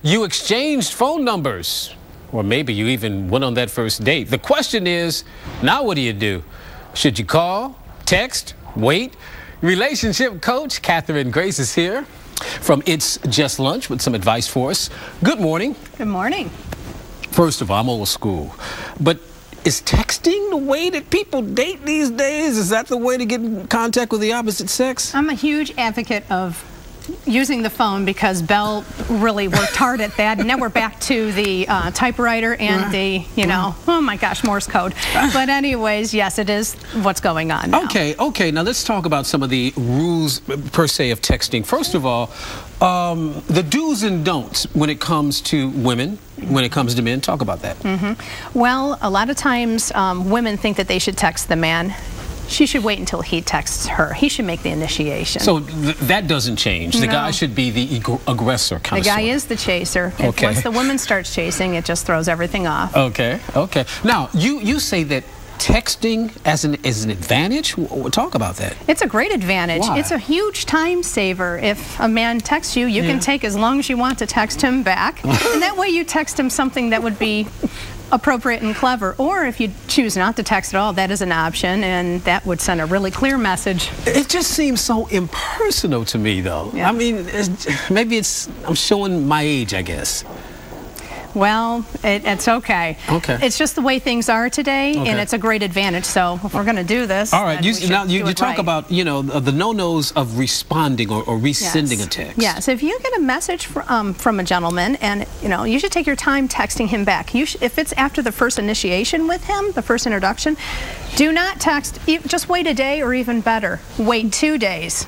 You exchanged phone numbers, or maybe you even went on that first date. The question is, now what do? Should you call, text, wait? Relationship coach Catherine Grace is here from It's Just Lunch with some advice for us. Good morning. Good morning. First of all, I'm old school, but is texting the way that people date these days? Is that the way to get in contact with the opposite sex? I'm a huge advocate of using the phone because Belle really worked hard at that, and now we're back to the typewriter and the, oh my gosh, Morse code. But anyways, yes, it is what's going on now. Okay, now let's talk about some of the rules per se of texting. First of all, the do's and don'ts when it comes to women, when it comes to men. Talk about that. Well, a lot of times women think that they should text the man. She should wait until he texts her. He should make the initiation. So that doesn't change. The guy should be the aggressor kind of. The guy is the chaser. Okay. Once the woman starts chasing, it just throws everything off. Okay. Now, you say that texting as an advantage? Talk about that. It's a great advantage. Why? It's a huge time saver. If a man texts you, you can take as long as you want to text him back. And that way you text him something that would be appropriate and clever. Or if you choose not to text at all, that is an option, and that would send a really clear message. It just seems so impersonal to me, though. Yeah. I mean, maybe I'm showing my age, I guess. Well, it's okay. Okay. It's just the way things are today, and it's a great advantage. So if we're going to do this, all right. You talk right. about the no-nos of responding or resending a text. Yes. If you get a message from a gentleman, and you should take your time texting him back. If it's after the first initiation with him, the first introduction, do not text. Just wait a day, or even better, wait 2 days.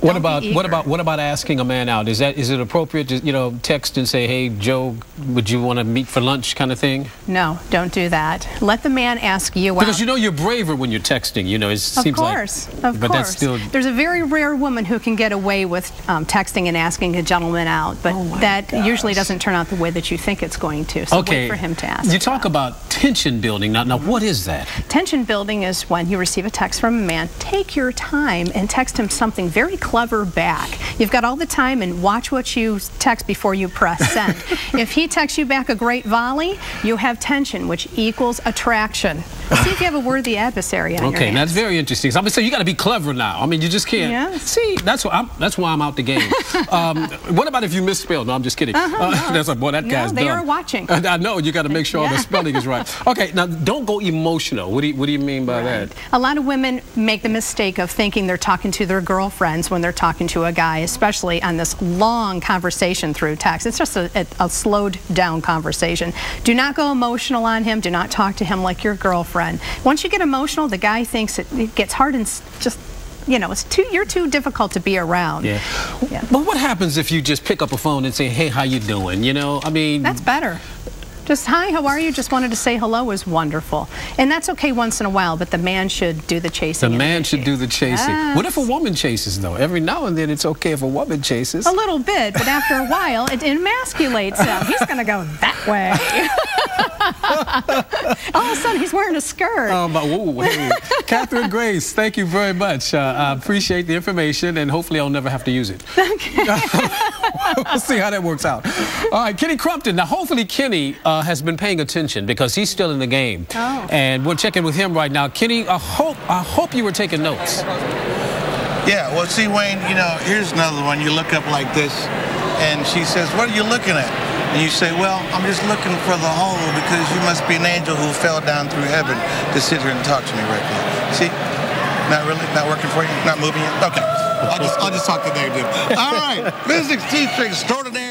What about asking a man out? Is it appropriate to text and say, hey Joe, would you want to meet for lunch kind of thing? No, don't do that. Let the man ask you out. Because you're braver when you're texting. It seems like. Of course. That's still. There's a very rare woman who can get away with texting and asking a gentleman out, but that usually doesn't turn out the way that you think it's going to. So wait for him to ask. You talk about tension building. Now what is that? Tension building is when you receive a text from a man. Take your time and text him something very clever back. You've got all the time, and watch what you text before you press send. If he texts you back a great volley, you have tension, which equals attraction. See if you have a worthy adversary on your hands. That's very interesting. So you got to be clever now. I mean, you just can't. Yes. See, that's why I'm out the game. What about if you misspell? No, I'm just kidding. That's like, boy, that guy's they dumb. are watching. I know. You got to make sure the spelling is right. Okay, now don't go emotional. What do you mean by that? A lot of women make the mistake of thinking they're talking to their girlfriends when they're talking to a guy, especially on this long conversation through text. It's just a slowed down conversation. Do not go emotional on him. Do not talk to him like your girlfriend. Once you get emotional, the guy thinks it gets hard and just, you're too difficult to be around. Yeah. But what happens if you just pick up a phone and say, hey, how you doing? I mean. That's better. Just, hi, how are you? Just wanted to say hello is wonderful. And that's okay once in a while, but the man should do the chasing. The man should do the chasing. Yes. What if a woman chases, though? Every now and then it's okay if a woman chases. A little bit, but after a while, it emasculates him. He's going to go that way. All of a sudden, he's wearing a skirt. Hey. Catherine Grace, thank you very much. I appreciate the information, and hopefully I'll never have to use it. Okay. We'll see how that works out. All right, Kenny Crumpton. Now, hopefully Kenny has been paying attention because he's still in the game. And we're checking with him right now. Kenny, I hope you were taking notes. Yeah, well, see, Wayne, here's another one. You look up like this, and she says, what are you looking at? And you say, well, I'm just looking for the hole because you must be an angel who fell down through heaven to sit here and talk to me right now. See? Not really? Not working for you? Not moving you? Okay. I'll just talk to Dave. All right. Physics teacher extraordinaire.